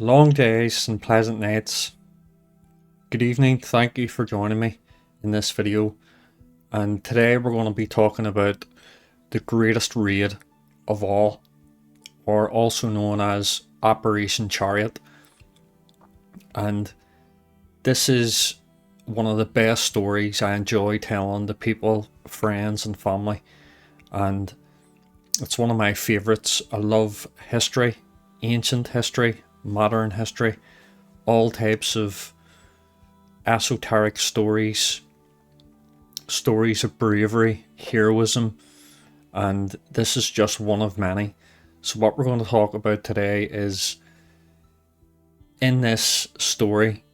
Long days and pleasant nights. Good evening, thank you for joining me in this video. And today we're going to be talking about the greatest raid of all, or also known as Operation Chariot. And this is one of the best stories I enjoy telling to people, friends and family. And it's one of my favourites. I love history, ancient history, modern history, all types of esoteric stories, stories of bravery, heroism, and this is just one of many. So what we're going to talk about today is, in this story,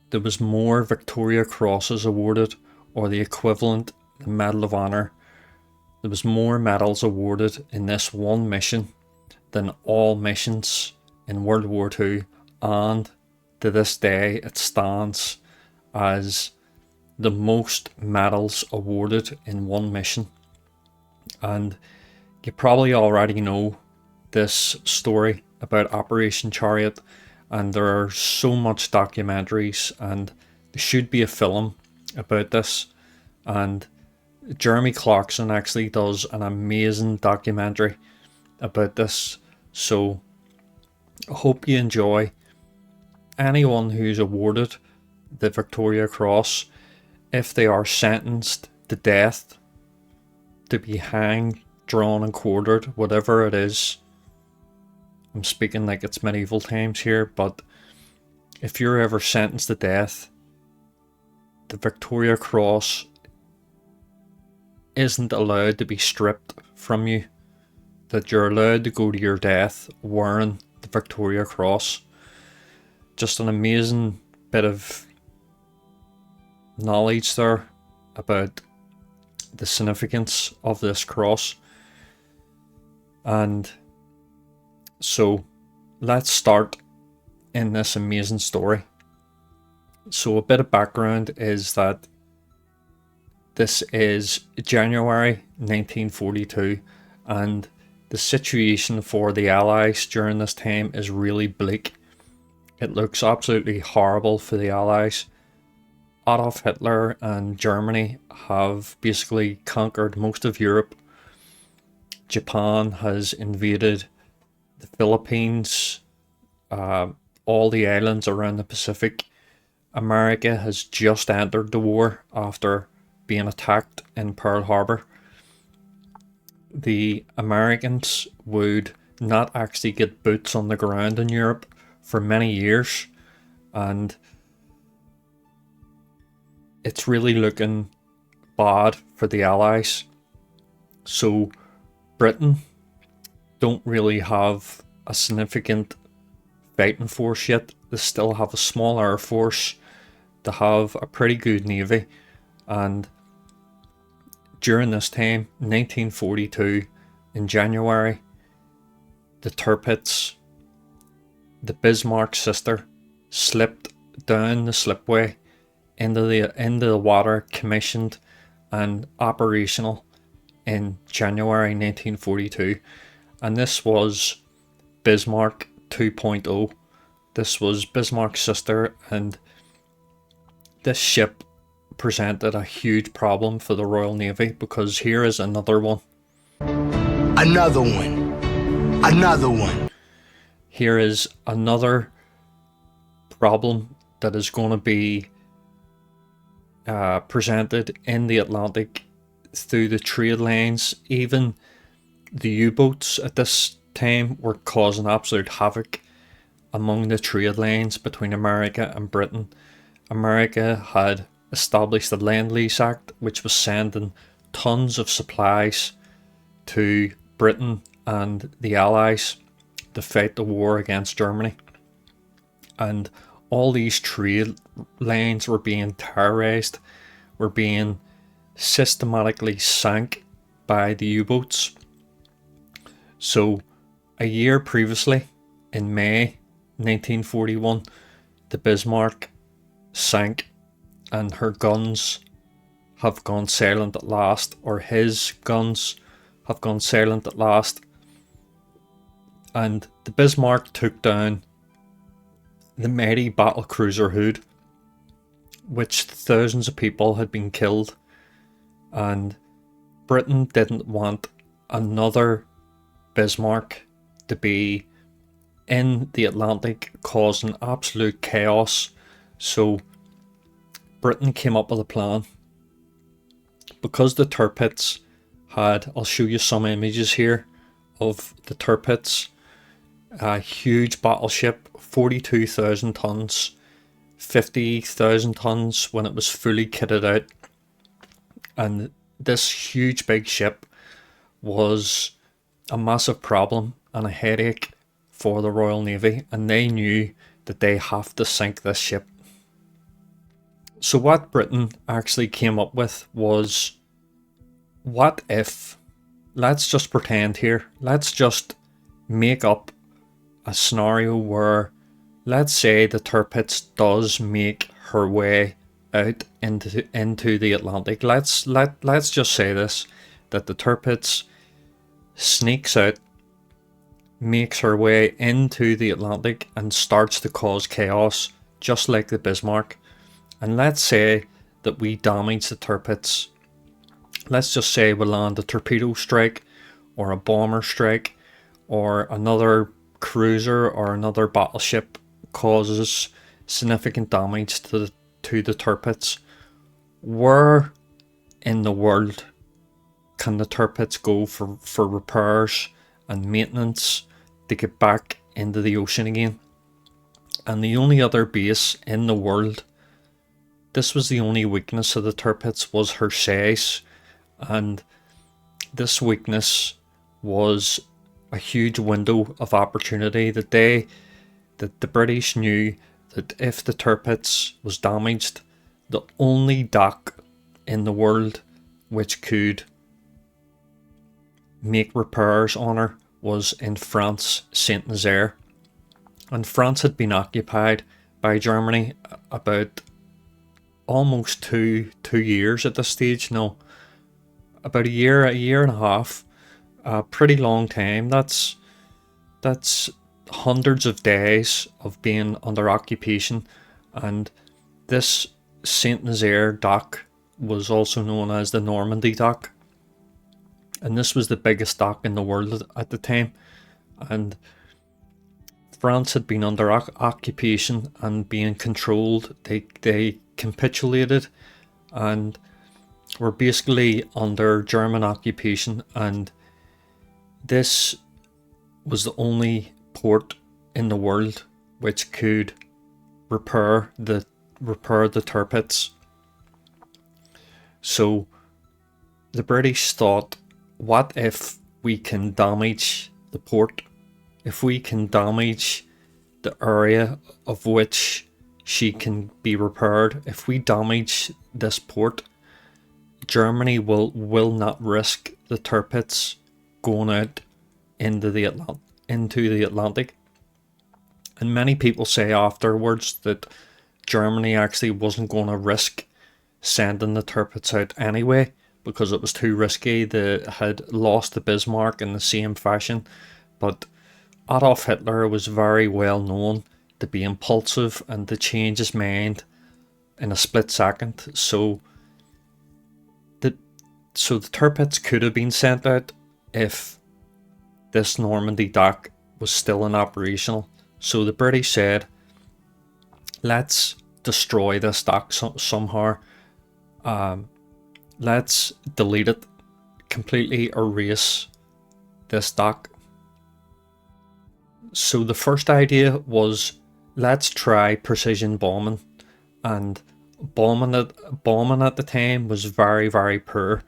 there was more Victoria Crosses awarded, or the equivalent, the Medal of Honor. There was more medals awarded in this one mission than all missions in World War II, and to this day it stands as the most medals awarded in one mission. And you probably already know this story about Operation Chariot, and there are so much documentaries, and there should be a film about this, and Jeremy Clarkson actually does an amazing documentary about this. So I hope you enjoy. Anyone who's awarded the Victoria Cross, if they are sentenced to death, to be hanged, drawn and quartered, whatever it is, I'm speaking like it's medieval times here, but if you're ever sentenced to death, the Victoria Cross isn't allowed to be stripped from you, that you're allowed to go to your death wearing the Victoria Cross. Just an amazing bit of knowledge there about the significance of this cross. And so let's start in this amazing story. So a bit of background is that this is January 1942, and the situation for the Allies during this time is really bleak. It looks absolutely horrible for the Allies. Adolf Hitler and Germany have basically conquered most of Europe. Japan has invaded the Philippines, all the islands around the Pacific. America has just entered the war after being attacked in Pearl Harbor. The Americans would not actually get boots on the ground in Europe for many years, and it's really looking bad for the Allies. So Britain don't really have a significant fighting force yet. They still have a small air force. They have a pretty good navy, and during this time, 1942, in January, the Tirpitz, the Bismarck sister, slipped down the slipway into the water, commissioned and operational in January 1942. And this was Bismarck 2.0. This was Bismarck's sister, and this ship presented a huge problem for the Royal Navy, because here is another one. Another one. Another one. Here is another problem that is going to be presented in the Atlantic through the trade lanes. Even the U-boats at this time were causing absolute havoc among the trade lanes between America and Britain. America had established the Lend-Lease Act, which was sending tons of supplies to Britain and the Allies to fight the war against Germany. And all these trade lanes were being terrorized, were being systematically sank by the U-boats. So a year previously, in May 1941, the Bismarck sank, and her guns have gone silent at last, or his guns have gone silent at last. And the Bismarck took down the mighty battle cruiser Hood, which thousands of people had been killed, and Britain didn't want another Bismarck to be in the Atlantic causing absolute chaos. So Britain came up with a plan. Because the Tirpitz had, I'll show you some images here of the Tirpitz, a huge battleship, 42,000 tons, 50,000 tons when it was fully kitted out. And this huge big ship was a massive problem and a headache for the Royal Navy, and they knew that they have to sink this ship. So what Britain actually came up with was, what if, let's just pretend here, let's just make up a scenario where, let's say the Tirpitz does make her way out into the Atlantic. Let's just say this, that the Tirpitz sneaks out, makes her way into the Atlantic and starts to cause chaos, just like the Bismarck. And let's say that we damage the Tirpitz. Let's just say we land a torpedo strike or a bomber strike, or another cruiser or another battleship causes significant damage to the Tirpitz. Where in the world can the Tirpitz go for repairs and maintenance to get back into the ocean again? And the only other base in the world, this was the only weakness of the Tirpitz, was her size. And this weakness was a huge window of opportunity that the British knew that if the Tirpitz was damaged, the only dock in the world which could make repairs on her was in France, St Nazaire. And France had been occupied by Germany about almost two years at this stage. No, about a year and a half. A pretty long time. That's hundreds of days of being under occupation. And this St Nazaire dock was also known as the Normandie dock, and this was the biggest dock in the world at the time. And France had been under occupation and being controlled. They capitulated and were basically under German occupation, and this was the only port in the world which could repair the Tirpitz. So the British thought, what if we can damage the port? If we can damage the area of which she can be repaired, if we damage this port, Germany will not risk the Tirpitz going out into the Atlantic. And many people say afterwards that Germany actually wasn't going to risk sending the Tirpitz out anyway, because it was too risky. They had lost the Bismarck in the same fashion. But Adolf Hitler was very well known to be impulsive and to change his mind in a split second. So the Tirpitz could have been sent out if this Normandy dock was still in operational. So the British said, let's destroy this dock somehow. Let's delete it, completely erase this dock. So the first idea was, let's try precision bombing. And bombing at the time was very, very poor.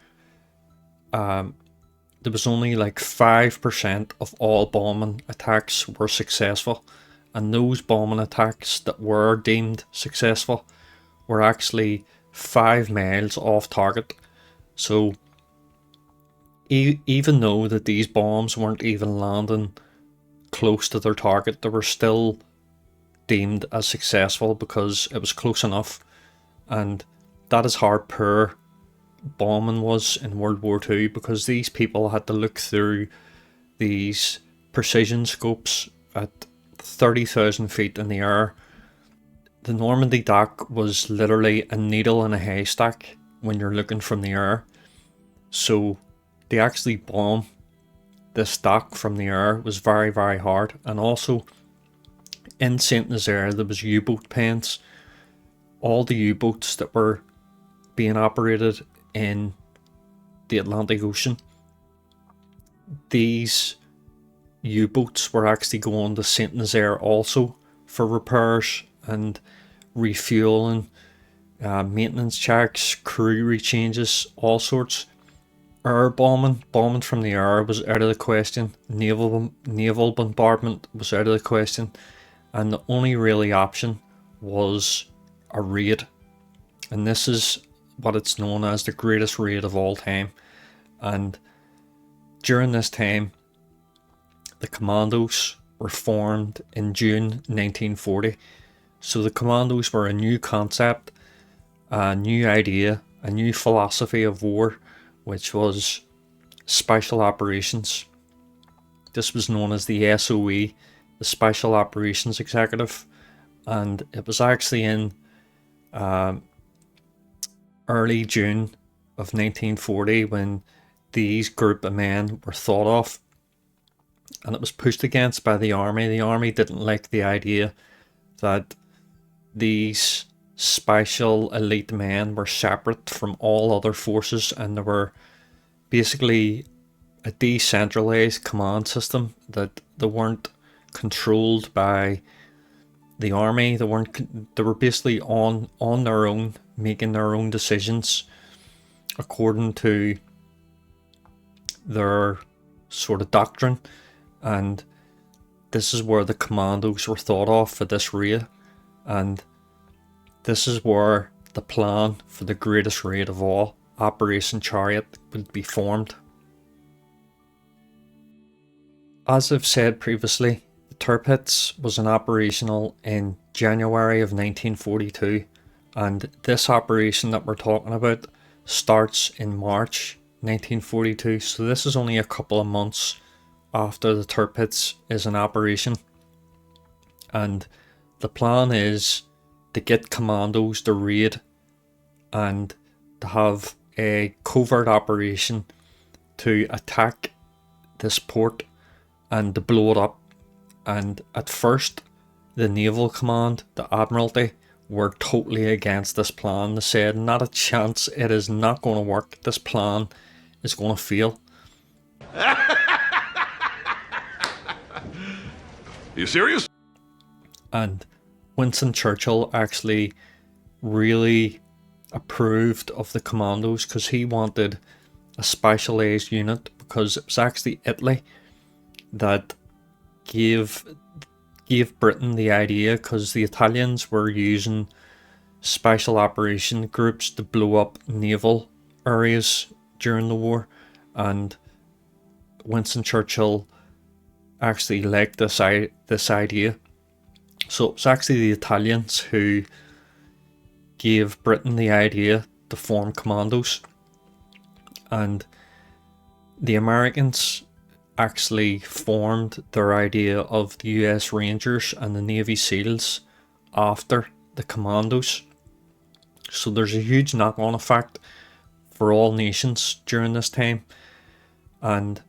There was only like 5% of all bombing attacks were successful, and those bombing attacks that were deemed successful were actually 5 miles off target. So even though that these bombs weren't even landing close to their target, they were still deemed as successful because it was close enough. And that is how poor bombing was in World War II, because these people had to look through these precision scopes at 30,000 feet in the air the Normandie dock was literally a needle in a haystack when you're looking from the air. So they actually bomb this dock from the air was very, very hard. And also in St Nazaire there was U-boat pens. All the U-boats that were being operated in the Atlantic Ocean, these U-boats were actually going to St Nazaire also for repairs and refueling, maintenance checks, crew rechanges, all sorts. Air bombing from the air was out of the question. Naval bombardment was out of the question, and the only really option was a raid. And this is what it's known as the greatest raid of all time. And during this time, the Commandos were formed in June 1940. So the Commandos were a new concept, a new idea, a new philosophy of war, which was special operations. This was known as the SOE, the Special Operations Executive, and it was actually in early June of 1940 when these group of men were thought of, and it was pushed against by the army. The army didn't like the idea that these special elite men were separate from all other forces, and they were basically a decentralized command system, that they weren't controlled by the army. They were basically on their own, making their own decisions according to their sort of doctrine. And this is where the Commandos were thought of for this raid, and this is where the plan for the greatest raid of all, Operation Chariot, would be formed. As I've said previously, the Tirpitz was operational in January of 1942, and this operation that we're talking about starts in March 1942, so this is only a couple of months after the Tirpitz is in operation. And the plan is to get commandos to raid and to have a covert operation to attack this port and to blow it up. And at first, the Naval Command, the Admiralty, were totally against this plan. They said, not a chance, it is not going to work, this plan is going to fail. Are you serious? And Winston Churchill actually really approved of the Commandos because he wanted a specialised unit, because it was actually Italy that gave Britain the idea, because the Italians were using special operation groups to blow up naval areas during the war, and Winston Churchill actually liked this idea. So it's actually the Italians who gave Britain the idea to form commandos, and the Americans actually formed their idea of the US Rangers and the Navy SEALs after the commandos. So there's a huge knock-on effect for all nations during this time, and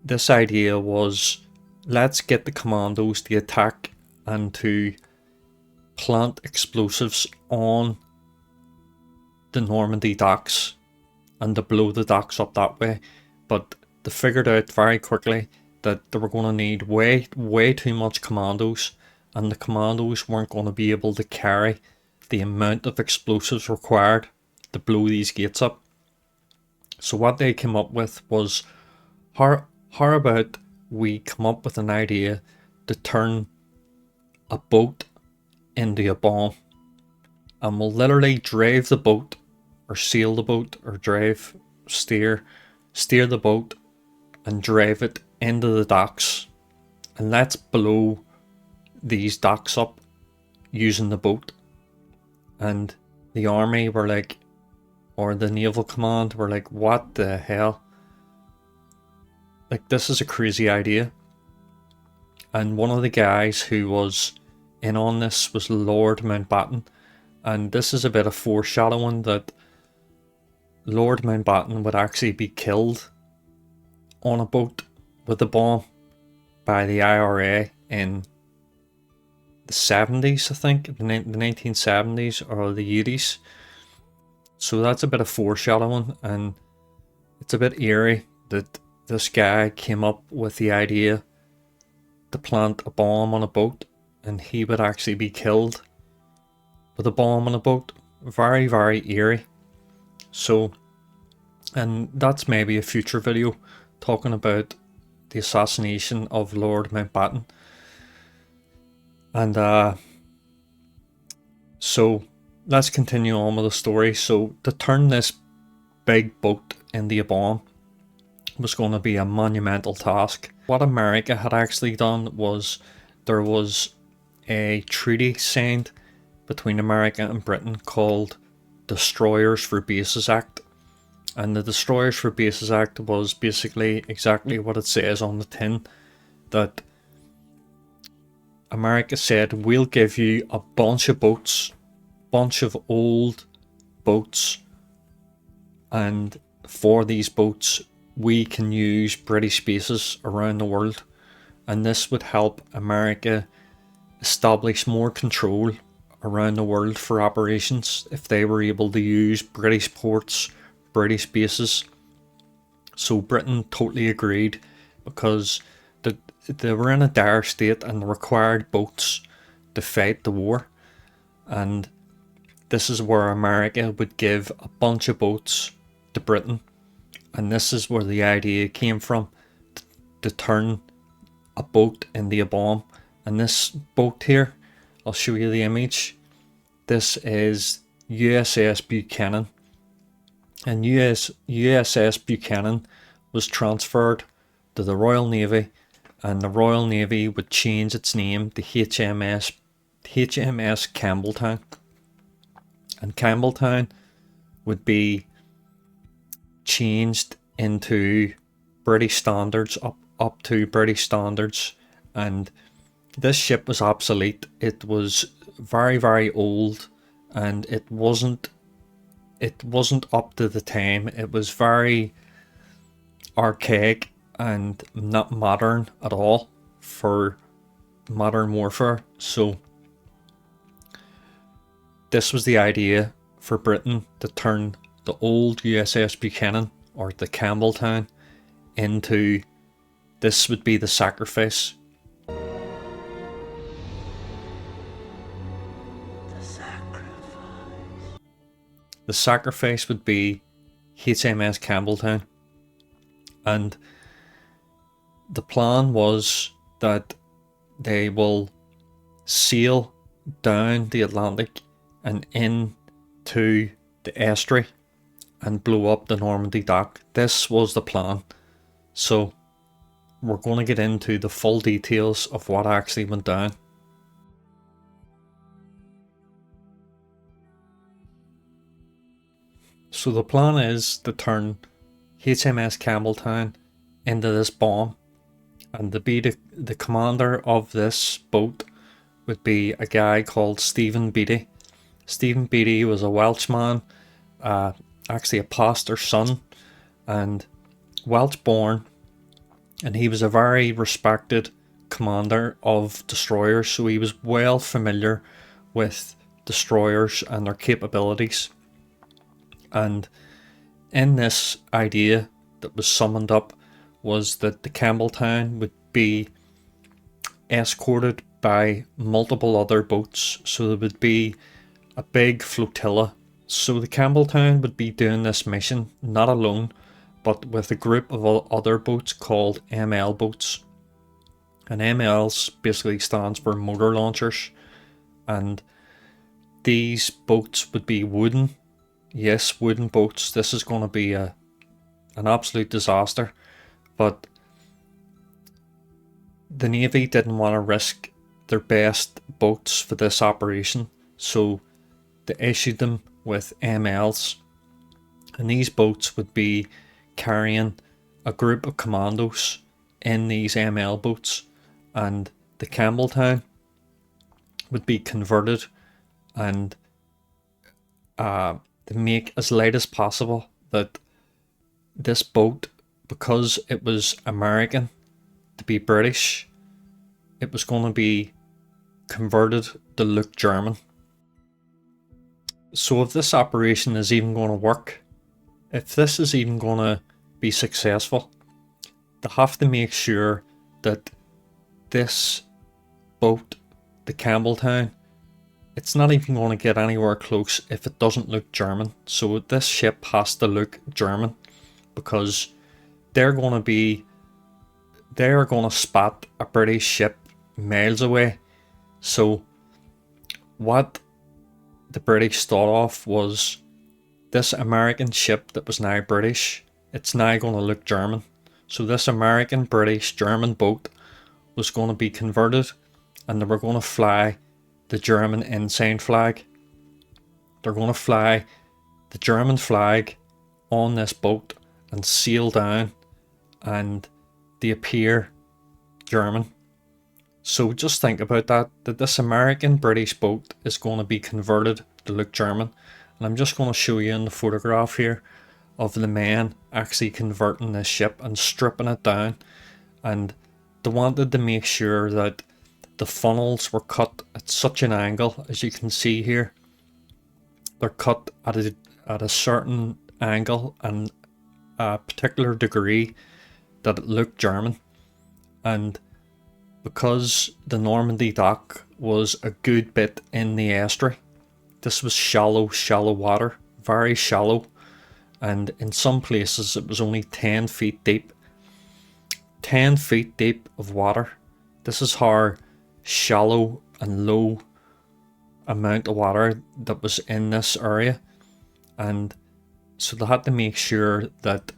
this idea was, let's get the commandos to attack and to plant explosives on the Normandie docks and to blow the docks up that way. But they figured out very quickly that they were going to need way too much commandos, and the commandos weren't going to be able to carry the amount of explosives required to blow these gates up. So what they came up with was, how about we come up with an idea to turn a boat into a bomb, and we'll literally drive the boat, or sail the boat, or steer the boat and drive it into the docks, and let's blow these docks up using the boat. And the army were like, or the Naval Command were like, what the hell? Like, this is a crazy idea. And one of the guys who was in on this was Lord Mountbatten, and this is a bit of foreshadowing that Lord Mountbatten would actually be killed on a boat with a bomb by the IRA in the 70s, I think, the 1970s or the 80s. So that's a bit of foreshadowing, and it's a bit eerie that this guy came up with the idea to plant a bomb on a boat and he would actually be killed with a bomb on a boat. Very, very eerie. So, and that's maybe a future video talking about the assassination of Lord Mountbatten. And so let's continue on with the story. So to turn this big boat into a bomb was going to be a monumental task. What America had actually done was there was a treaty signed between America and Britain called Destroyers for Bases Act. And the Destroyers for Bases Act was basically exactly what it says on the tin, that America said, we'll give you a bunch of boats, bunch of old boats, and for these boats we can use British bases around the world, and this would help America establish more control around the world for operations if they were able to use British ports, British bases. So Britain totally agreed, because they were in a dire state and required boats to fight the war, and this is where America would give a bunch of boats to Britain, and this is where the idea came from, to turn a boat into a bomb. And this boat here, I'll show you the image. This is USS Buchanan, and USS Buchanan was transferred to the Royal Navy, and the Royal Navy would change its name to HMS Campbelltown, and Campbelltown would be changed into British standards, up to British standards. And this ship was obsolete. It was very, very old, and it wasn't up to the time. It was very archaic and not modern at all for modern warfare. So this was the idea for Britain, to turn the old USS Buchanan, or the Campbelltown, into, this would be the sacrifice. The sacrifice would be HMS Campbelltown. And the plan was that they will sail down the Atlantic and into the estuary and blow up the Normandie dock. This was the plan. So we're going to get into the full details of what actually went down. So the plan is to turn HMS Campbelltown into this bomb, and to be the commander of this boat would be a guy called Stephen Beatty. Stephen Beatty was a Welshman, actually a pastor's son, and Welsh born, and he was a very respected commander of destroyers, so he was well familiar with destroyers and their capabilities. And in this idea that was summoned up was that the Campbelltown would be escorted by multiple other boats, so there would be a big flotilla. So the Campbelltown would be doing this mission not alone, but with a group of other boats called ML boats. And MLs basically stands for motor launchers, and these boats would be wooden. Yes, wooden boats. This is going to be an absolute disaster, but the Navy didn't want to risk their best boats for this operation, so they issued them with MLs, and these boats would be carrying a group of commandos in these ML boats, and the Campbelltown would be converted and to make as light as possible, that this boat, because it was American to be British, it was going to be converted to look German. So if this operation is even going to work, if this is even going to be successful, they have to make sure that this boat, the Campbelltown, it's not even going to get anywhere close if it doesn't look German. So this ship has to look German, because they're going to spot a British ship miles away. So what the British thought of was, this American ship that was now British, it's now going to look German. So this American, British, German boat was going to be converted, and they were going to fly the German ensign flag. They're going to fly the German flag on this boat and sail down, and they appear German. So just think about that this American British boat is going to be converted to look German. And I'm just going to show you in the photograph here of the men actually converting this ship and stripping it down. And they wanted to make sure that the funnels were cut at such an angle, as you can see here. They're cut at a certain angle and a particular degree that it looked German. And because the Normandie dock was a good bit in the estuary, this was shallow water, very shallow, and in some places it was only 10 feet deep. 10 feet deep of water. This is how shallow and low amount of water that was in this area. And so they had to make sure that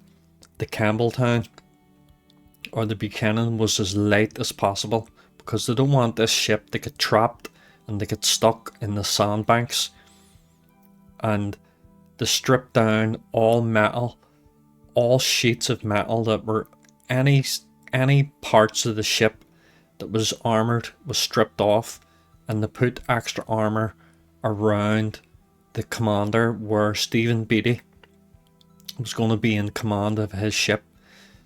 the Campbelltown or the Buchanan was as light as possible, because they don't want this ship to get trapped and to get stuck in the sandbanks. And they stripped down all metal, all sheets of metal that were any parts of the ship that was armoured was stripped off, and they put extra armour around the commander, where Stephen Beatty was going to be in command of his ship.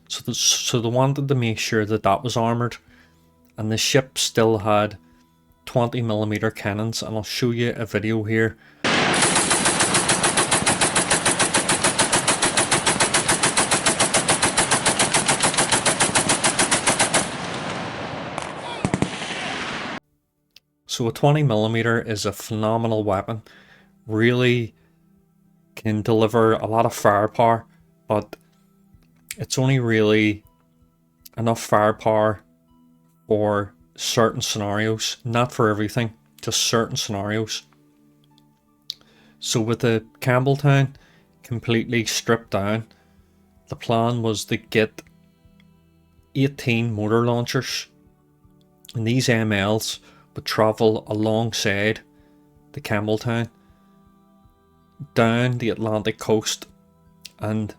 So they wanted to make sure that that was armoured, and the ship still had 20mm cannons, and I'll show you a video here. So a 20mm is a phenomenal weapon, really can deliver a lot of firepower, but it's only really enough firepower for certain scenarios, not for everything, just certain scenarios. So with the Campbelltown completely stripped down, the plan was to get 18 motor launchers, and these MLs would travel alongside the Campbelltown down the Atlantic coast. And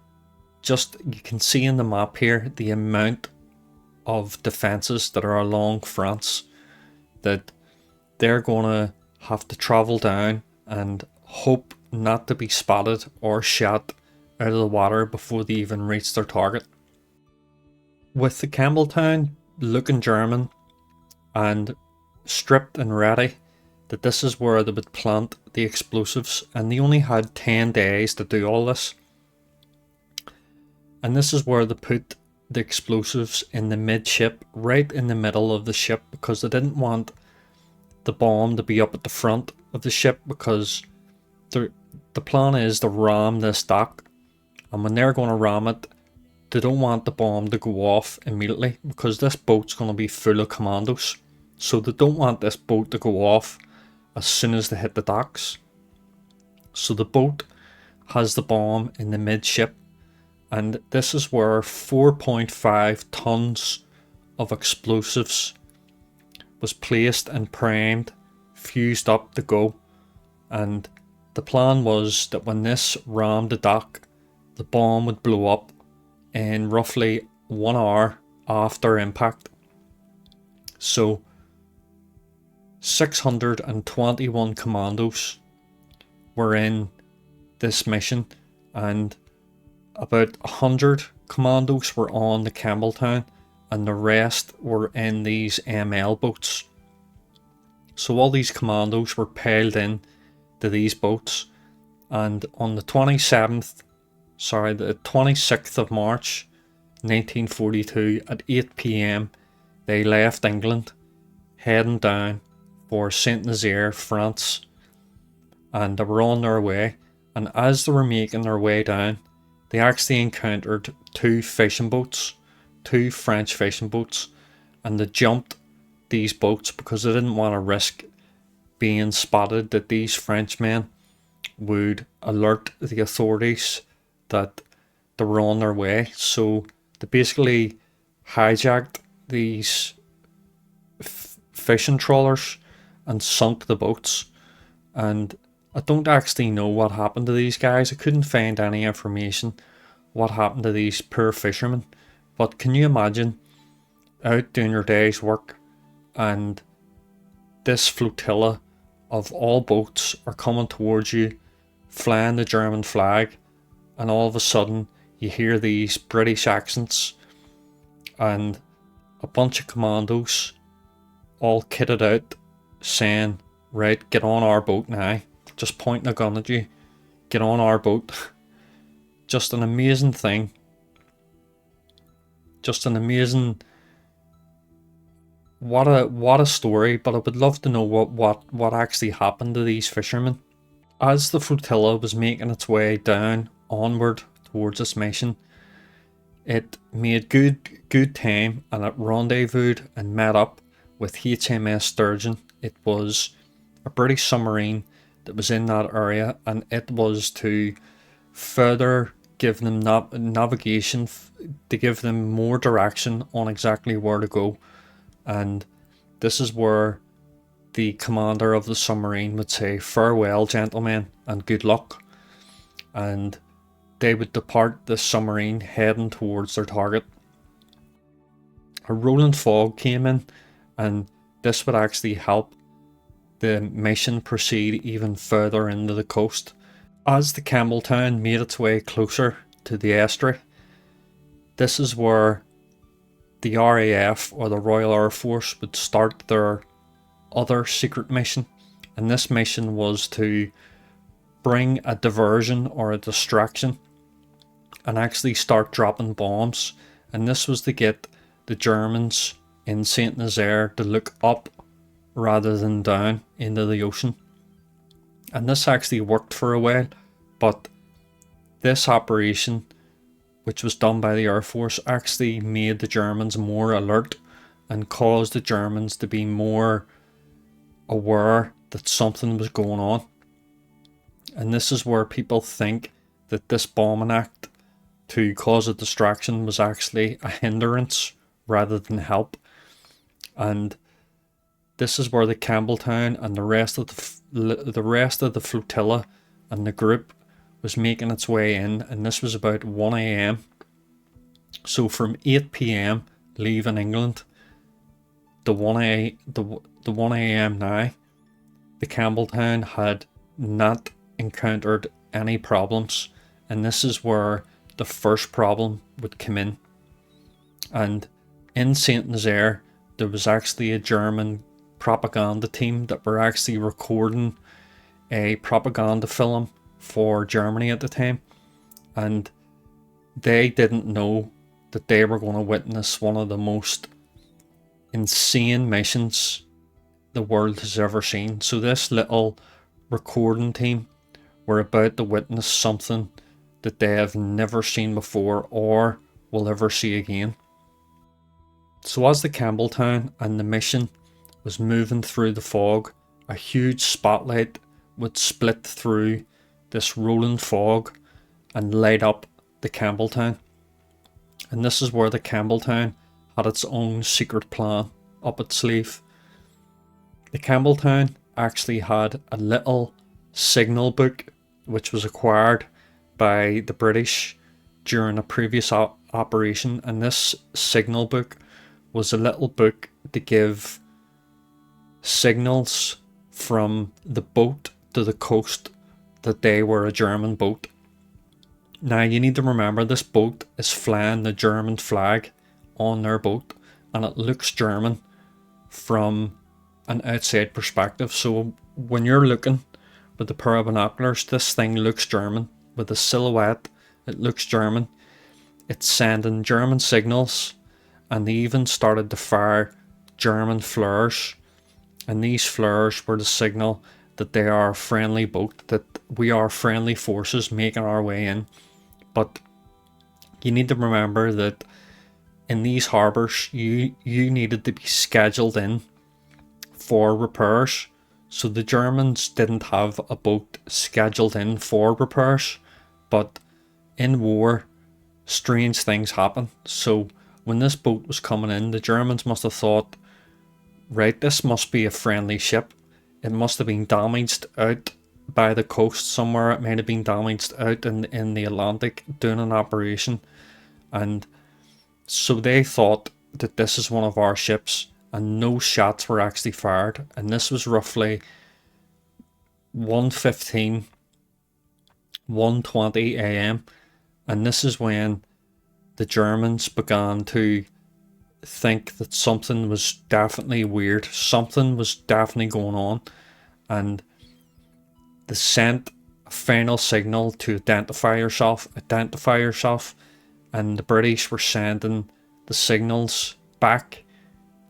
just, you can see in the map here the amount of defences that are along France, that they're going to have to travel down and hope not to be spotted or shot out of the water before they even reach their target. With the Campbelltown looking German and stripped and ready, that this is where they would plant the explosives, and they only had 10 days to do all this. And this is where they put the explosives in the midship, right in the middle of the ship, because they didn't want the bomb to be up at the front of the ship, because the plan is to ram this dock, and when they're going to ram it, they don't want the bomb to go off immediately, because this boat's going to be full of commandos. So they don't want this boat to go off as soon as they hit the docks. So the boat has the bomb in the midship, and this is where 4.5 tons of explosives was placed and primed, fused up to go. And the plan was that when this rammed the dock, the bomb would blow up in roughly 1 hour after impact. So 621 commandos were in this mission, and about 100 commandos were on the Campbelltown, and the rest were in these ML boats. So all these commandos were piled in to these boats, and on the 26th of March 1942 at 8 p.m. they left England, heading down for St Nazaire, France, and they were on their way. And as they were making their way down, they actually encountered two fishing boats, two French fishing boats, and they jumped these boats because they didn't want to risk being spotted, that these Frenchmen would alert the authorities that they were on their way. So they basically hijacked these fishing trawlers and sunk the boats. And I don't actually know what happened to these guys. I couldn't find any information what happened to these poor fishermen. But can you imagine out doing your day's work and this flotilla of all boats are coming towards you, flying the German flag, and all of a sudden you hear these British accents and a bunch of commandos all kitted out saying, right, get on our boat now, just pointing a gun at you, get on our boat. Just an amazing thing. Just an amazing, what a story. But I would love to know what actually happened to these fishermen. As the flotilla was making its way down onward towards this mission, it made good time, and it rendezvoused and met up with HMS Sturgeon. It was a British submarine that was in that area, and it was to further give them navigation, to give them more direction on exactly where to go. And this is where the commander of the submarine would say, farewell gentlemen and good luck, and they would depart the submarine heading towards their target. A rolling fog came in, and this would actually help the mission proceed even further into the coast. As the Campbelltown made its way closer to the estuary, this is where the RAF, or the Royal Air Force, would start their other secret mission. And this mission was to bring a diversion or a distraction and actually start dropping bombs. And this was to get the Germans in St Nazaire to look up rather than down into the ocean. And this actually worked for a while, but this operation, which was done by the Air Force, actually made the Germans more alert and caused the Germans to be more aware that something was going on. And this is where people think that this bombing act to cause a distraction was actually a hindrance rather than help. And this is where the Campbelltown and the rest of the flotilla and the group was making its way in, and this was about 1 a.m. So from 8 p.m. leaving England to 1 a.m. now, the Campbelltown had not encountered any problems, and this is where the first problem would come in. And in St Nazaire, there was actually a German propaganda team that were actually recording a propaganda film for Germany at the time, and they didn't know that they were going to witness one of the most insane missions the world has ever seen. So this little recording team were about to witness something that they have never seen before or will ever see again. So as the Campbelltown and the mission was moving through the fog, a huge spotlight would split through this rolling fog and light up the Campbelltown. And this is where the Campbelltown had its own secret plan up its sleeve. The Campbelltown actually had a little signal book which was acquired by the British during a previous operation, and this signal book was a little book to give signals from the boat to the coast that they were a German boat. Now you need to remember, this boat is flying the German flag on their boat, and it looks German from an outside perspective. So when you're looking with a pair of binoculars, this thing looks German. With the silhouette, it looks German. It's sending German signals, and they even started to fire German flares, and these flares were the signal that they are a friendly boat, that we are friendly forces making our way in. But you need to remember that in these harbours, you needed to be scheduled in for repairs. So the Germans didn't have a boat scheduled in for repairs, but in war, strange things happen. So when this boat was coming in, the Germans must have thought, right, this must be a friendly ship. It must have been damaged out by the coast somewhere. It might have been damaged out in the Atlantic doing an operation. And so they thought that this is one of our ships, and no shots were actually fired. And this was roughly 1:15, 1:20 a.m. And this is when the Germans began to think that something was definitely weird. Something was definitely going on. And they sent a final signal to identify yourself. And the British were sending the signals back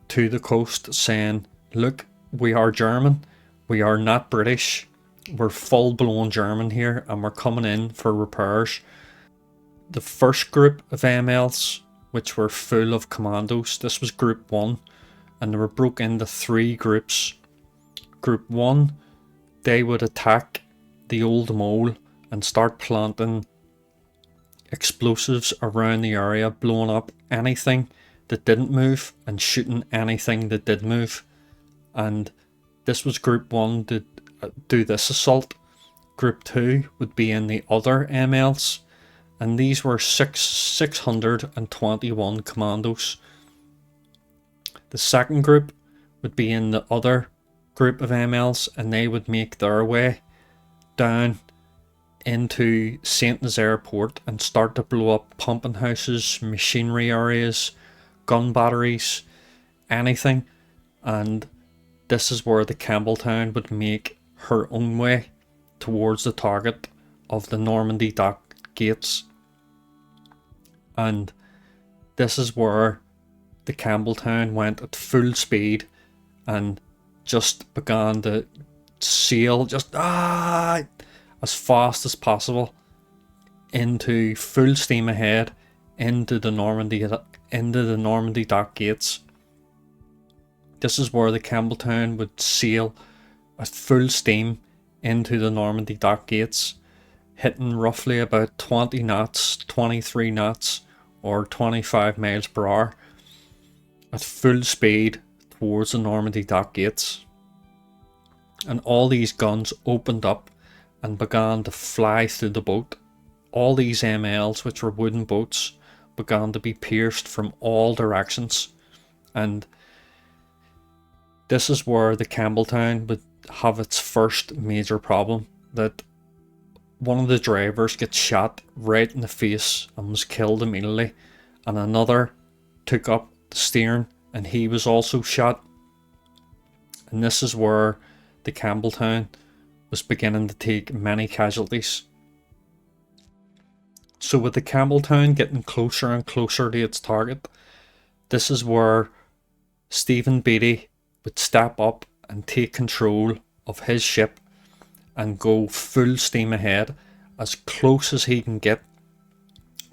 to the coast saying, look, we are German. We are not British. We're full-blown German here, and we're coming in for repairs. The first group of MLs, which were full of commandos, this was Group 1, and they were broke into 3 groups. Group 1, they would attack the old mole and start planting explosives around the area, blowing up anything that didn't move and shooting anything that did move. And this was Group 1 to do this assault. Group 2 would be in the other MLs, and these were 621 commandos. The second group would be in the other group of MLs, and they would make their way down into St Nazaire port and start to blow up pumping houses, machinery areas, gun batteries, anything. And this is where the Campbelltown would make her own way towards the target of the Normandie dock gates. And this is where the Campbelltown went at full speed and just began to sail as fast as possible into full steam ahead into the Normandie dock gates. This is where the Campbelltown would sail at full steam into the Normandie dock gates, hitting roughly about 20 knots, 23 knots, or 25 miles per hour at full speed towards the Normandie dock gates. And all these guns opened up and began to fly through the boat. All these MLs, which were wooden boats, began to be pierced from all directions. And this is where the Campbelltown would have its first major problem, that one of the drivers gets shot right in the face and was killed immediately, and another took up the steering and he was also shot. And this is where the Campbelltown was beginning to take many casualties. So with the Campbelltown getting closer and closer to its target, this is where Stephen Beatty would step up and take control of his ship and go full steam ahead as close as he can get,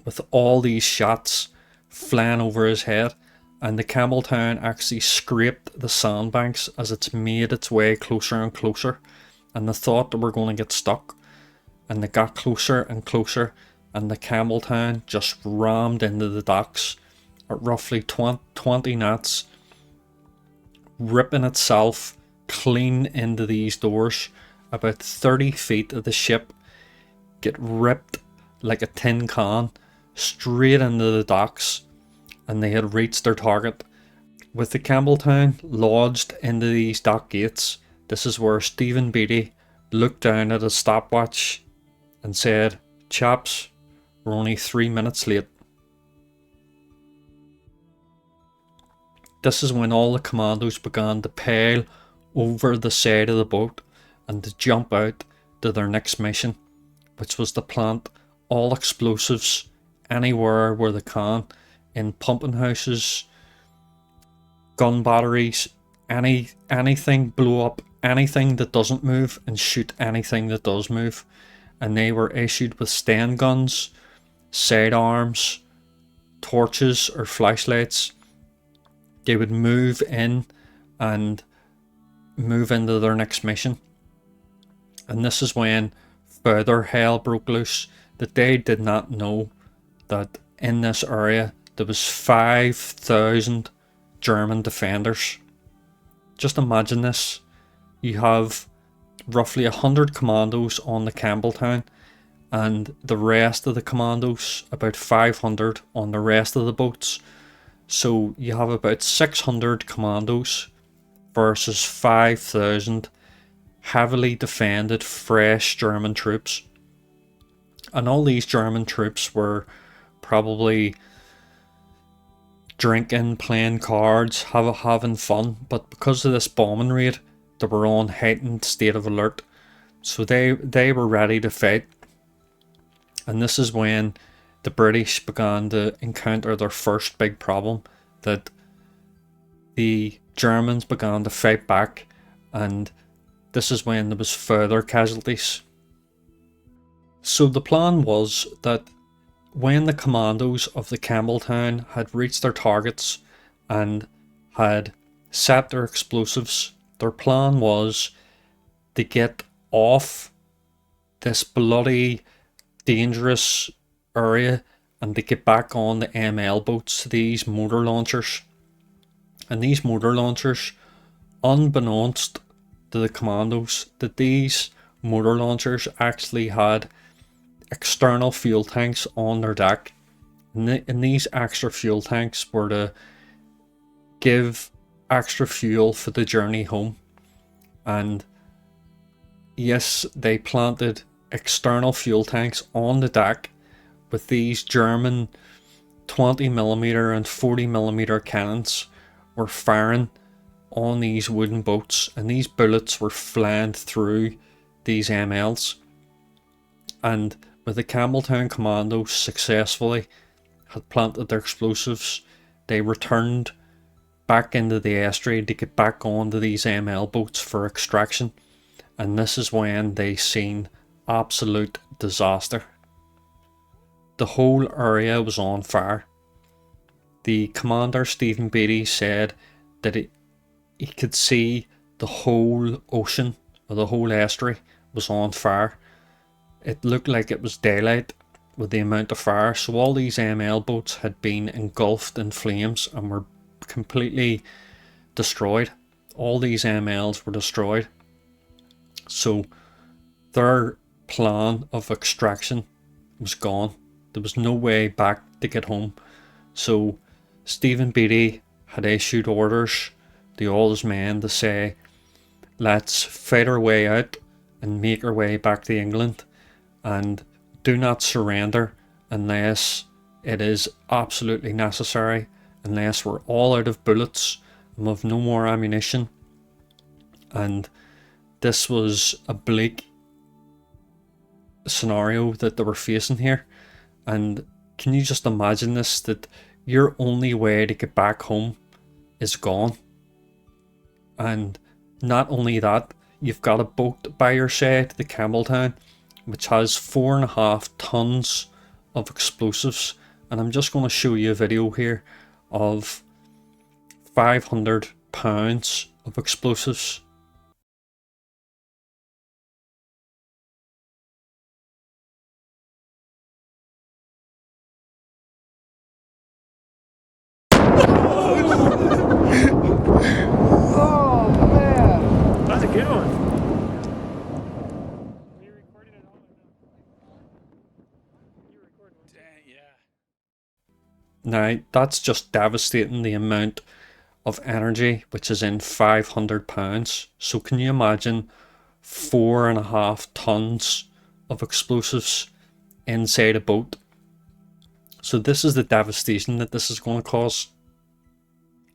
with all these shots flying over his head. And the Campbelltown actually scraped the sandbanks as it's made its way closer and closer, and they thought they were going to get stuck, and they got closer and closer, and the Campbelltown just rammed into the docks at roughly 20 knots, ripping itself clean into these doors. About 30 feet of the ship get ripped like a tin can straight into the docks, and they had reached their target. With the Campbelltown lodged into these dock gates, this is where Stephen Beatty looked down at his stopwatch and said, "Chaps, we're only 3 minutes late." This is when all the commandos began to pile over the side of the boat and to jump out to their next mission, which was to plant all explosives anywhere where they can, in pumping houses, gun batteries, anything, blow up anything that doesn't move and shoot anything that does move. And they were issued with Sten guns, sidearms, torches or flashlights. They would move in and move into their next mission. And this is when further hell broke loose, that they did not know that in this area there was 5,000 German defenders. Just imagine this. You have roughly 100 commandos on the Campbelltown, and the rest of the commandos, about 500 on the rest of the boats. So you have about 600 commandos versus 5,000 heavily defended fresh German troops. And all these German troops were probably drinking, playing cards, having fun, but because of this bombing raid, they were on heightened state of alert. So they were ready to fight. And this is when the British began to encounter their first big problem, that the Germans began to fight back, and this is when there was further casualties. So the plan was that when the commandos of the Campbelltown had reached their targets and had set their explosives, their plan was to get off this bloody dangerous area and to get back on the ML boats, these motor launchers. And these motor launchers, unbeknownst to the commandos, that these motor launchers actually had external fuel tanks on their deck, and these extra fuel tanks were to give extra fuel for the journey home. And yes, they planted external fuel tanks on the deck with these German 20mm and 40mm cannons were firing on these wooden boats, and these bullets were flying through these MLs. And with the Campbelltown commandos successfully had planted their explosives, they returned back into the estuary to get back onto these ML boats for extraction. And this is when they seen absolute disaster. The whole area was on fire. The commander, Stephen Beatty, said that he could see the whole ocean, or the whole estuary, was on fire. It looked like it was daylight with the amount of fire. So all these ML boats had been engulfed in flames and were completely destroyed. All these MLs were destroyed. So their plan of extraction was gone. There was no way back to get home. So Stephen Beatty had issued orders to all his men to say, let's fight our way out and make our way back to England, and do not surrender unless it is absolutely necessary, unless we're all out of bullets and we've no more ammunition. And this was a bleak scenario that they were facing here. And can you just imagine this, that your only way to get back home is gone? And not only that, you've got a boat by your side, the Campbelltown, which has 4.5 tons of explosives. And I'm just going to show you a video here of 500 pounds of explosives. That's a good one. Are you recording it all or no? You're recording it. Now, that's just devastating, the amount of energy, which is in 500 pounds. So can you imagine 4.5 tons of explosives inside a boat? So this is the devastation that this is going to cause.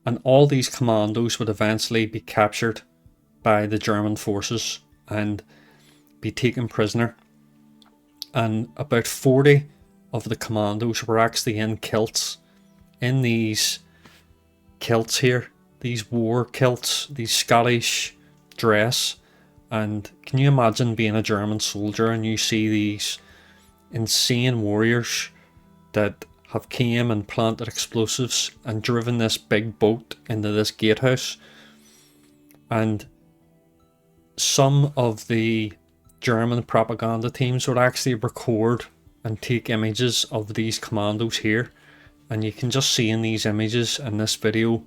And all these commandos would eventually be captured by the German forces and be taken prisoner. And about 40 of the commandos were actually in kilts, in these kilts here, these war kilts, these Scottish dress. And can you imagine being a German soldier and you see these insane warriors that have came and planted explosives and driven this big boat into this gatehouse? And some of the German propaganda teams would actually record and take images of these commandos here, and you can just see in these images in this video,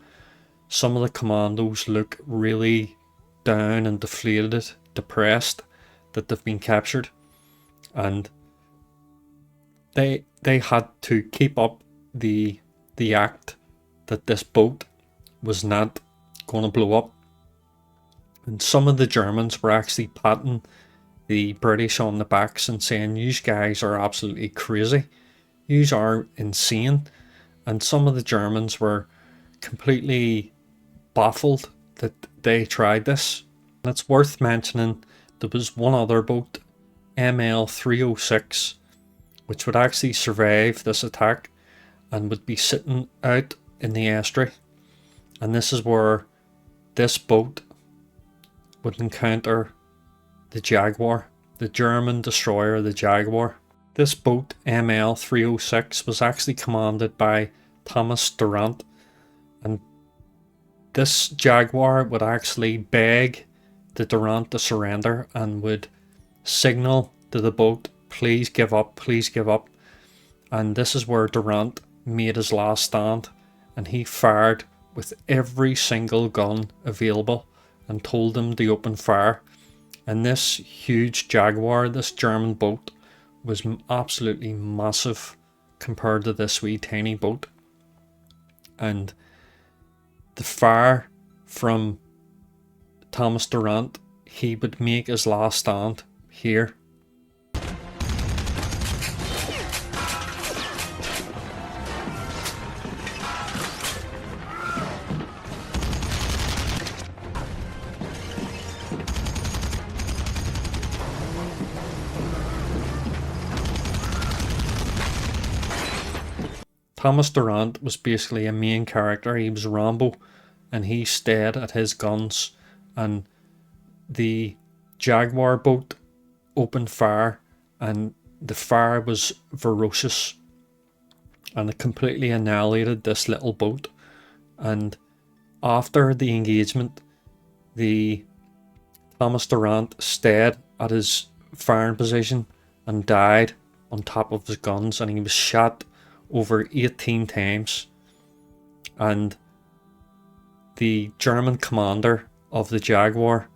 some of the commandos look really down and deflated, depressed that they've been captured, and they had to keep up the act that this boat was not going to blow up. And some of the Germans were actually patting the British on the backs and saying, "You guys are absolutely crazy. You are insane." And some of the Germans were completely baffled that they tried this. And it's worth mentioning there was one other boat, ML 306, which would actually survive this attack and would be sitting out in the estuary. And this is where this boat would encounter the Jaguar, the German destroyer, the Jaguar. This boat, ML 306, was actually commanded by Thomas Durant, and this Jaguar would actually beg the Durant to surrender and would signal to the boat, "Please give up, please give up." And this is where Durant made his last stand, and he fired with every single gun available and told them to open fire. And this huge Jaguar, this German boat, was absolutely massive compared to this wee tiny boat. And the fire from Thomas Durant, he would make his last stand here. Thomas Durant was basically a main character. He was Rambo, and he stayed at his guns, and the Jaguar boat opened fire, and the fire was ferocious, and it completely annihilated this little boat. And after the engagement, the Thomas Durant stayed at his firing position and died on top of his guns, and he was shot over 18 times. And the German commander of the Jaguar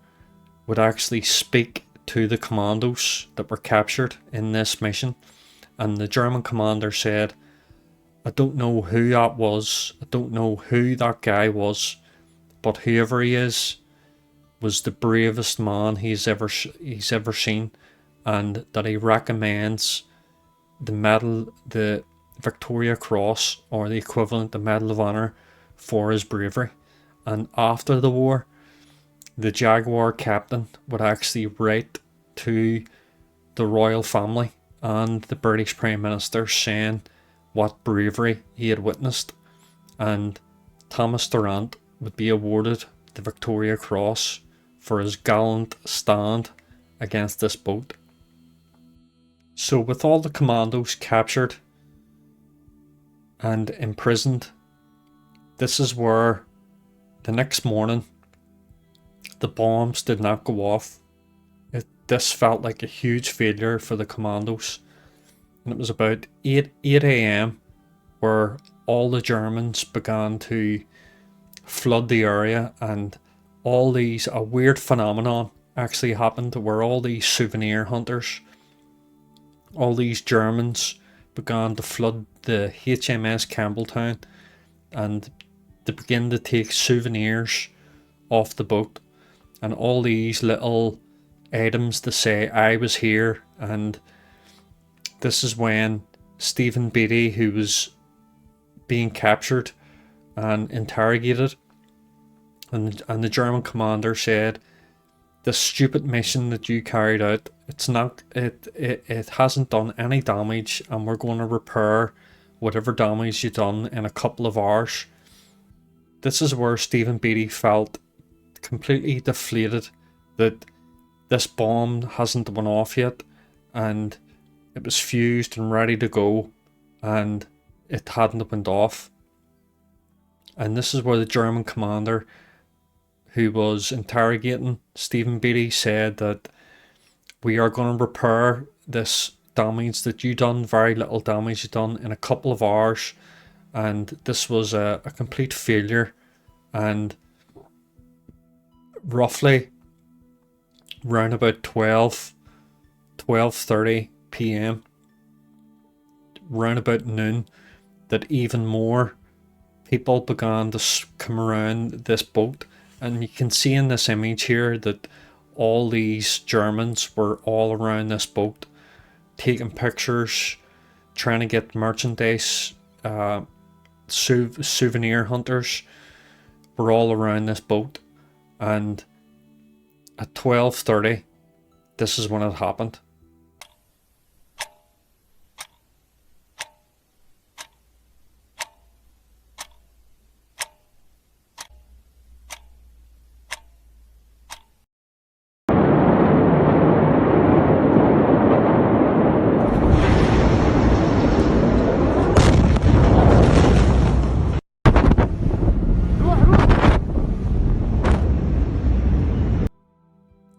would actually speak to the commandos that were captured in this mission, and the German commander said, "I don't know who that was, I don't know who that guy was, but whoever he is was the bravest man he's ever seen, and that he recommends the medal, the Victoria Cross, or the equivalent, the Medal of Honor, for his bravery." And after the war, the Jaguar captain would actually write to the royal family and the British Prime Minister saying what bravery he had witnessed, and Thomas Durant would be awarded the Victoria Cross for his gallant stand against this boat. So with all the commandos captured and imprisoned, this is where the next morning the bombs did not go off. This felt like a huge failure for the commandos, and it was about 8 a.m. where all the Germans began to flood the area, and a weird phenomenon actually happened where all these souvenir hunters, all these Germans, began to flood the HMS Campbelltown, and they begin to take souvenirs off the boat, and all these little items to say I was here. And this is when Stephen Beatty, who was being captured and interrogated, and the German commander said, "This stupid mission that you carried out, it hasn't done any damage, and we're going to repair whatever damage you've done in a couple of hours." This is where Stephen Beatty felt completely deflated that this bomb hasn't went off yet, and it was fused and ready to go, and it hadn't went off. And this is where the German commander, who was interrogating Stephen Beatty, said that we are going to repair this damage that you done, very little damage you done, in a couple of hours. And this was a complete failure. And roughly round about 12:30 p.m, round about noon, that even more people began to come around this boat. And you can see in this image here that all these Germans were all around this boat, taking pictures, trying to get merchandise. Souvenir hunters were all around this boat. And at 12:30, this is when it happened.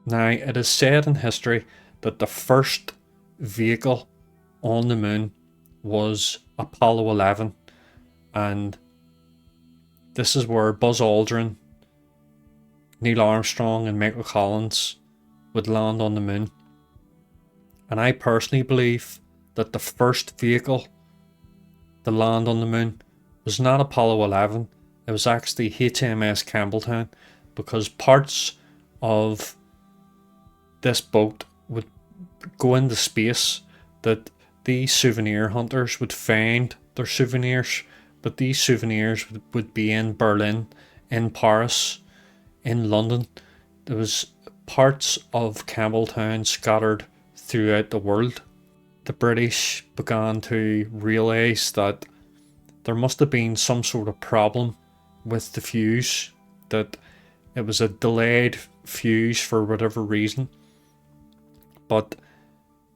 Now, it is said in history that the first vehicle on the moon was Apollo 11, and this is where Buzz Aldrin, Neil Armstrong and Michael Collins would land on the moon. And I personally believe that the first vehicle to land on the moon was not Apollo 11, it was actually HMS Campbelltown, because parts of this boat would go into space, that these souvenir hunters would find their souvenirs, but these souvenirs would be in Berlin, in Paris, in London. There was parts of Campbelltown scattered throughout the world. The British began to realise that there must have been some sort of problem with the fuse, that it was a delayed fuse for whatever reason. But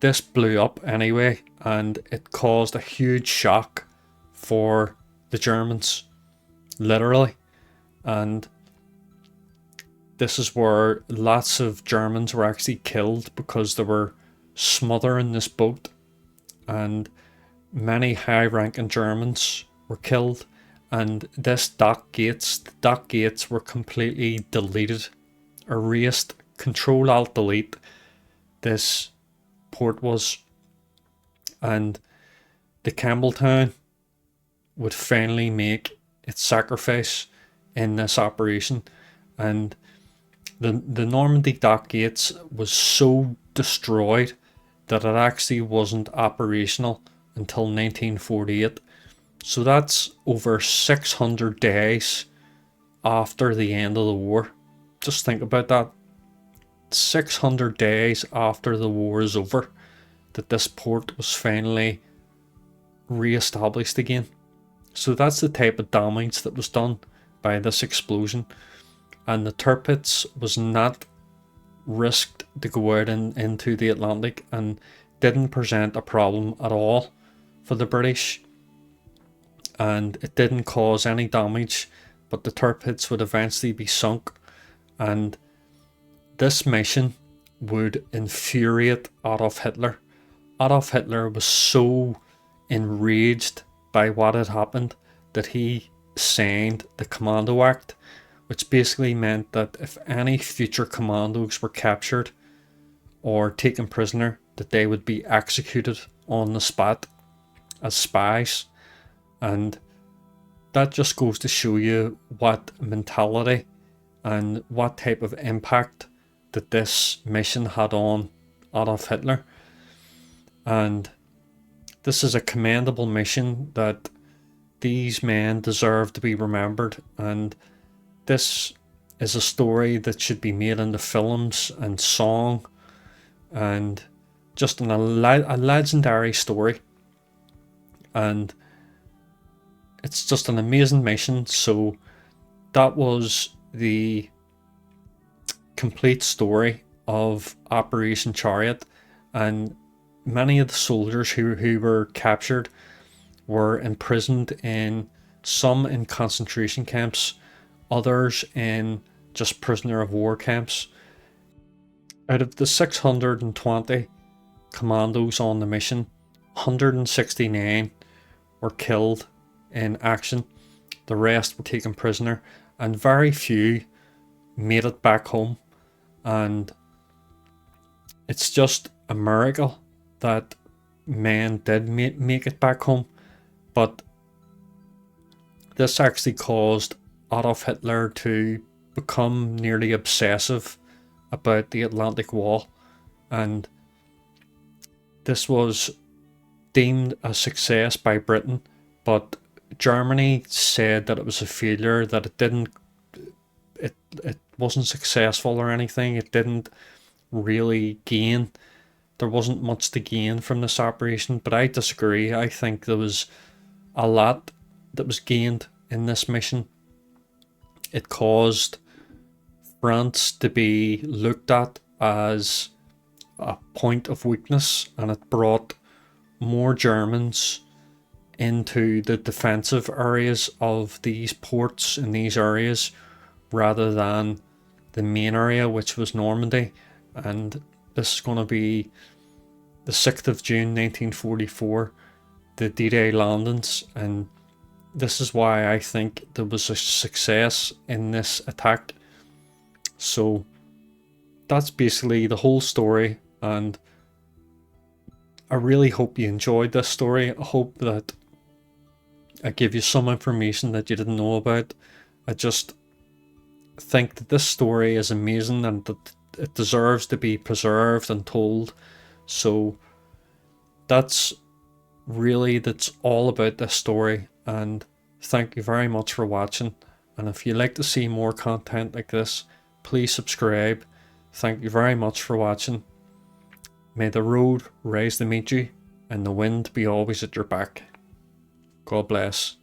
this blew up anyway, and it caused a huge shock for the Germans, literally. And this is where lots of Germans were actually killed, because they were smothering this boat, and many high-ranking Germans were killed. And the dock gates were completely deleted, erased, Control-Alt-Delete. This port was, and the Campbelltown would finally make its sacrifice in this operation. And the Normandie dock gates was so destroyed that it actually wasn't operational until 1948. So that's over 600 days after the end of the war. Just think about that. 600 days after the war is over, that this port was finally re-established again. So that's the type of damage that was done by this explosion. And the Tirpitz was not risked to go out into the Atlantic, and didn't present a problem at all for the British. And it didn't cause any damage, but the Tirpitz would eventually be sunk. And this mission would infuriate Adolf Hitler. Adolf Hitler was so enraged by what had happened that he signed the Commando Act, which basically meant that if any future commandos were captured or taken prisoner, that they would be executed on the spot as spies. And that just goes to show you what mentality and what type of impact that this mission had on Adolf Hitler. And this is a commendable mission that these men deserve to be remembered, and this is a story that should be made into films and song, and just a legendary story. And it's just an amazing mission. So that was the complete story of Operation Chariot, and many of the soldiers who were captured were imprisoned in some in concentration camps, others in just prisoner of war camps. Out of the 620 commandos on the mission, 169 were killed in action. The rest were taken prisoner, and very few made it back home. And it's just a miracle that men did make it back home. But this actually caused Adolf Hitler to become nearly obsessive about the Atlantic Wall, and this was deemed a success by Britain, but Germany said that it was a failure, that it wasn't successful or anything. It didn't really gain. There wasn't much to gain from this operation, but I disagree. I think there was a lot that was gained in this mission. It caused France to be looked at as a point of weakness, and it brought more Germans into the defensive areas of these ports in these areas rather than the main area, which was Normandy. And this is going to be the 6th of June 1944, the D-Day landings, and this is why I think there was a success in this attack. So that's basically the whole story, and I really hope you enjoyed this story. I hope that I give you some information that you didn't know about. I just think that this story is amazing and that it deserves to be preserved and told. So that's all about this story, and thank you very much for watching. And if you'd like to see more content like this, please subscribe. Thank you very much for watching. May the road rise to meet you, and the wind be always at your back. God bless.